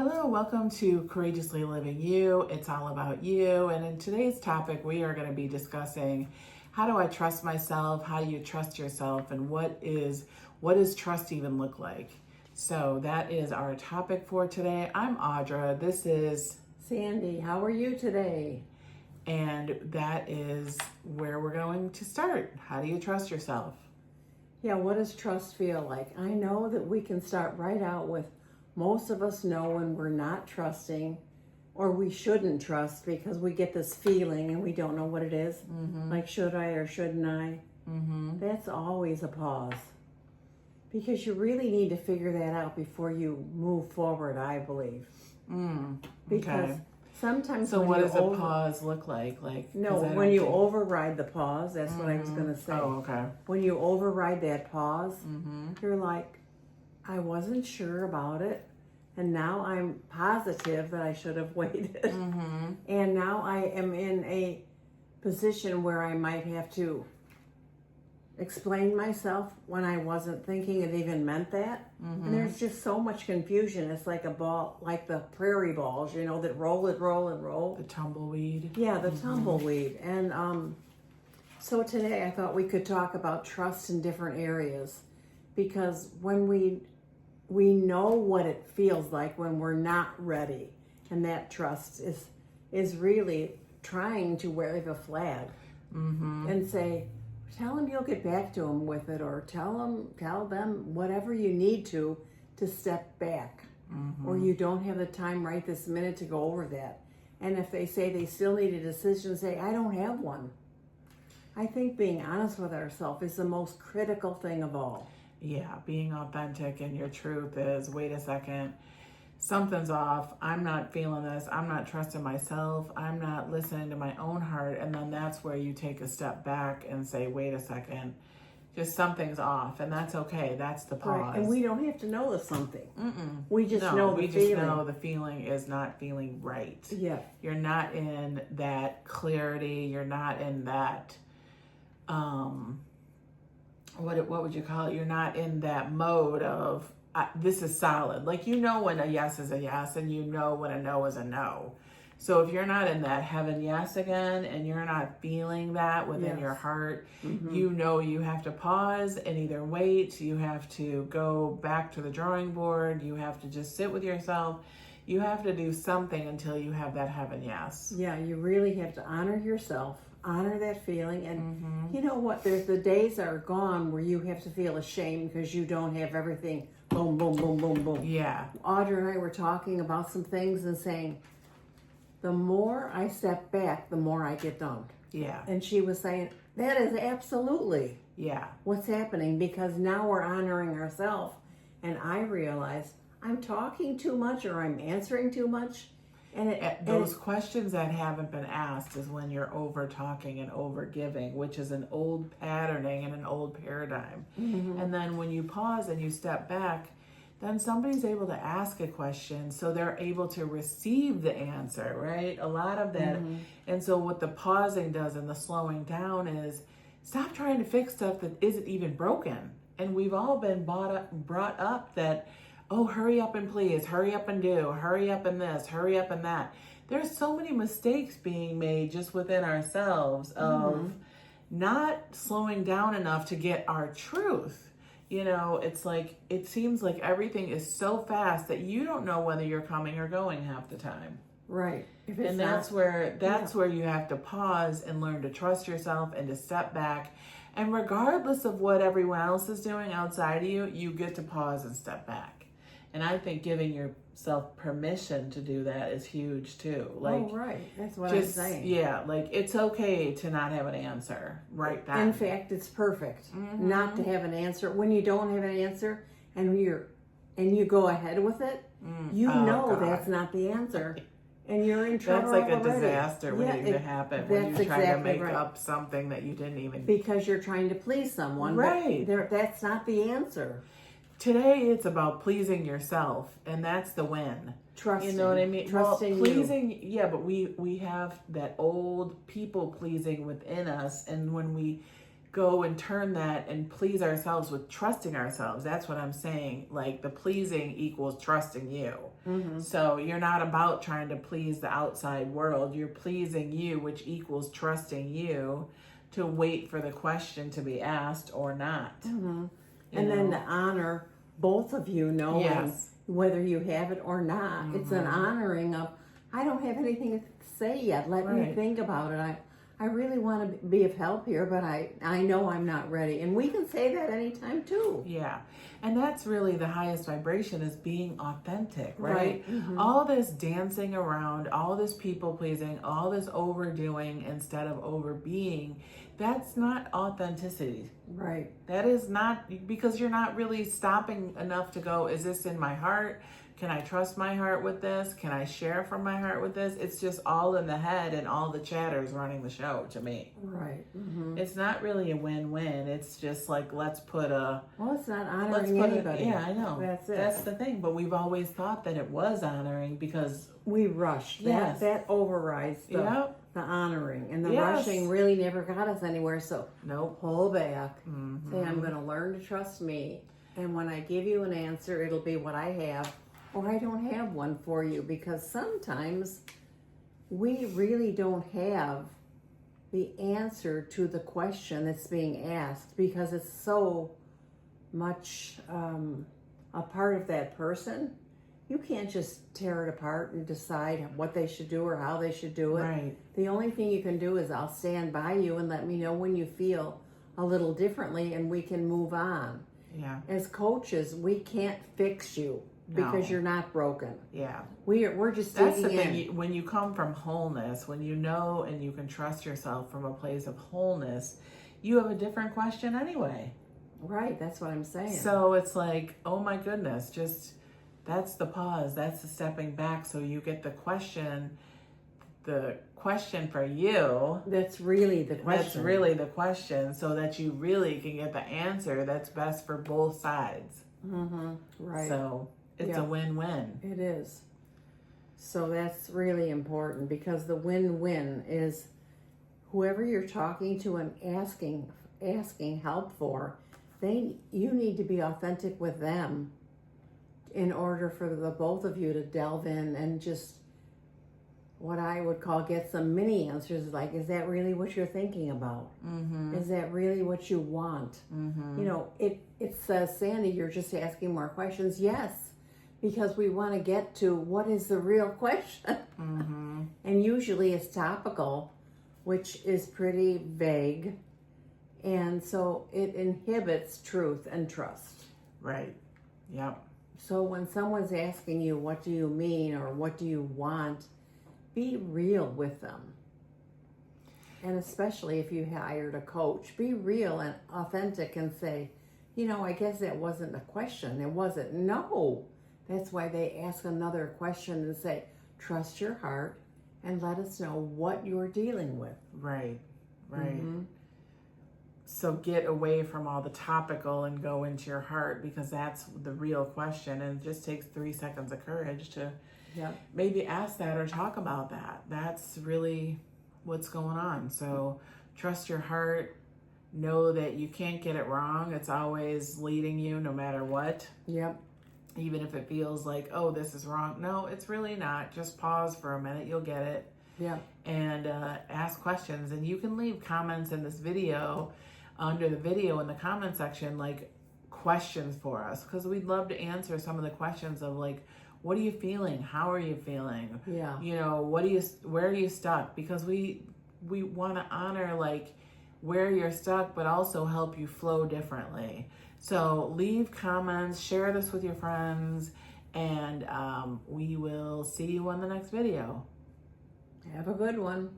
Hello, welcome to Courageously Living You. It's all about you. And in today's topic, we are going to be discussing how do I trust myself? How do you trust yourself? And what does trust even look like? So that is our topic for today. I'm Audra. This is Sandy. How are you today? And that is where we're going to start. How do you trust yourself? Yeah, what does trust feel like? I know that we can start right out with most of us know when we're not trusting or we shouldn't trust because we get this feeling and we don't know what it is. Like, should I or shouldn't I? That's always a pause. Because you really need to figure that out before you move forward, I believe. Because Okay. sometimes So when what you does a pause look like? No, 'cause I when don't you think- override the pause, that's what I was going to say. Oh, okay. When you override that pause, you're like, I wasn't sure about it, and now I'm positive that I should have waited. And now I am in a position where I might have to explain myself when I wasn't thinking it even meant that. And there's just so much confusion. It's like a ball, like the prairie balls, that roll and roll and roll. The tumbleweed. Yeah, the tumbleweed. And so today I thought we could talk about trust in different areas, because when we know what it feels like when we're not ready, and that trust is really trying to wave a flag and say, tell them you'll get back to them with it, or tell them whatever you need to step back, or you don't have the time right this minute to go over that. And if they say they still need a decision, say, I don't have one. I think being honest with ourselves is the most critical thing of all. Yeah, being authentic and your truth is, wait a second, something's off. I'm not feeling this. I'm not trusting myself. I'm not listening to my own heart. And then that's where you take a step back and say, wait a second, just something's off. And that's okay. That's the pause. Right. And we don't have to know the something. We just know the we feeling. just know the feeling is not feeling right. Yeah. You're not in that clarity. You're not in that, what would you call it? You're not in that mode of, this is solid. Like, when a yes is a yes, and when a no is a no. So if you're not in that heaven yes again, and you're not feeling that within your heart, you have to pause and either wait, you have to go back to the drawing board, you have to just sit with yourself, you have to do something until you have that heaven yes. Yeah, you really have to honor yourself, honor that feeling. And you know what? There's the days are gone where you have to feel ashamed because you don't have everything. Boom, boom, boom, boom, boom. Yeah. Audra and I were talking about some things and saying, the more I step back, the more I get done. Yeah. And she was saying, that is absolutely what's happening, because now we're honoring ourselves. And I realize I'm talking too much or I'm answering too much. And those questions that haven't been asked is when you're over talking and over giving, which is an old patterning and an old paradigm. And then when you pause and you step back, then somebody's able to ask a question, so they're able to receive the answer, right? A lot of that. And so what the pausing does and the slowing down is stop trying to fix stuff that isn't even broken. And we've all been brought up that, oh, hurry up and please, hurry up and do, hurry up and this, hurry up and that. There's so many mistakes being made just within ourselves of not slowing down enough to get our truth. It's like, it seems like everything is so fast that you don't know whether you're coming or going half the time. Right. And that's where you have to pause and learn to trust yourself and to step back. And regardless of what everyone else is doing outside of you, you get to pause and step back. And I think giving yourself permission to do that is huge too. Like, oh, right. That's what I'm saying. Yeah, like it's okay to not have an answer right then. In fact, it's perfect not to have an answer. When you don't have an answer and you go ahead with it, know that's not the answer. And you're in trouble. That's like already. A disaster waiting to happen when you try to make up something that you didn't even. Because you're trying to please someone. Right. But that's not the answer. Today it's about pleasing yourself, and that's the win. Trusting. You know what I mean? Trusting pleasing, yeah, but we have that old people pleasing within us, and when we go and turn that and please ourselves with trusting ourselves. That's what I'm saying. Like the pleasing equals trusting you. So you're not about trying to please the outside world. You're pleasing you, which equals trusting you to wait for the question to be asked or not. And then to honor both of you knowing Yes. whether you have it or not. It's an honoring of, I don't have anything to say yet. Let me Right. think about it. I really want to be of help here, but I know I'm not ready. And we can say that anytime too. Yeah. And that's really the highest vibration, is being authentic, right? Right. All this dancing around, all this people pleasing, all this overdoing instead of overbeing, that's not authenticity. Right. That is not, because you're not really stopping enough to go, is this in my heart? Can I trust my heart with this? Can I share from my heart with this? It's just all in the head, and all the chatters running the show to me. Right. It's not really a win-win. It's just like, let's put a, Well, it's not let's honoring put anybody. it, yeah, I know. That's it. That's the thing. But we've always thought that it was honoring because, We rush. Yes. That overrides the, Yep. the honoring. And the Yes. rushing really never got us anywhere. So nope. pull back. Say, I'm going to learn to trust me. And when I give you an answer, it'll be what I have, or I don't have one for you. Because sometimes we really don't have the answer to the question that's being asked, because it's so much a part of that person. You can't just tear it apart and decide what they should do or how they should do it. Right. The only thing you can do is, I'll stand by you and let me know when you feel a little differently, and we can move on. Yeah. As coaches, we can't fix you because No. you're not broken. Yeah. We're just That's the digging in. thing. When you come from wholeness, when you know and you can trust yourself from a place of wholeness, you have a different question anyway. Right, that's what I'm saying. So it's like, oh my goodness, just that's the pause, that's the stepping back, so you get the question for you. That's really the question. That's really the question, so that you really can get the answer that's best for both sides. Right. So it's Yeah. a win-win. It is. So that's really important, because the win-win is whoever you're talking to and asking help for, you need to be authentic with them in order for the both of you to delve in and just, what I would call, get some mini answers. Like, is that really what you're thinking about? Is that really what you want? You know, it says, Sandy, you're just asking more questions. Yes, because we want to get to what is the real question. And usually it's topical, which is pretty vague. And so it inhibits truth and trust. Right. Yep. So when someone's asking you, what do you mean, or what do you want, be real with them. And especially if you hired a coach, be real and authentic and say, you know, I guess that wasn't a question. It wasn't. No. That's why they ask another question and say, trust your heart and let us know what you're dealing with. Right. Right. So get away from all the topical and go into your heart, because that's the real question. And it just takes 3 seconds of courage to maybe ask that or talk about that. That's really what's going on. So trust your heart. Know that you can't get it wrong. It's always leading you no matter what. Yep. Even if it feels like, oh, this is wrong. No, it's really not. Just pause for a minute. You'll get it. Yep. And ask questions. And you can leave comments in this video, under the video in the comment section, like questions for us, because we'd love to answer some of the questions of like, what are you feeling? How are you feeling? Yeah. You know, where are you stuck? Because we want to honor like where you're stuck, but also help you flow differently. So leave comments, share this with your friends, and we will see you on the next video. Have a good one.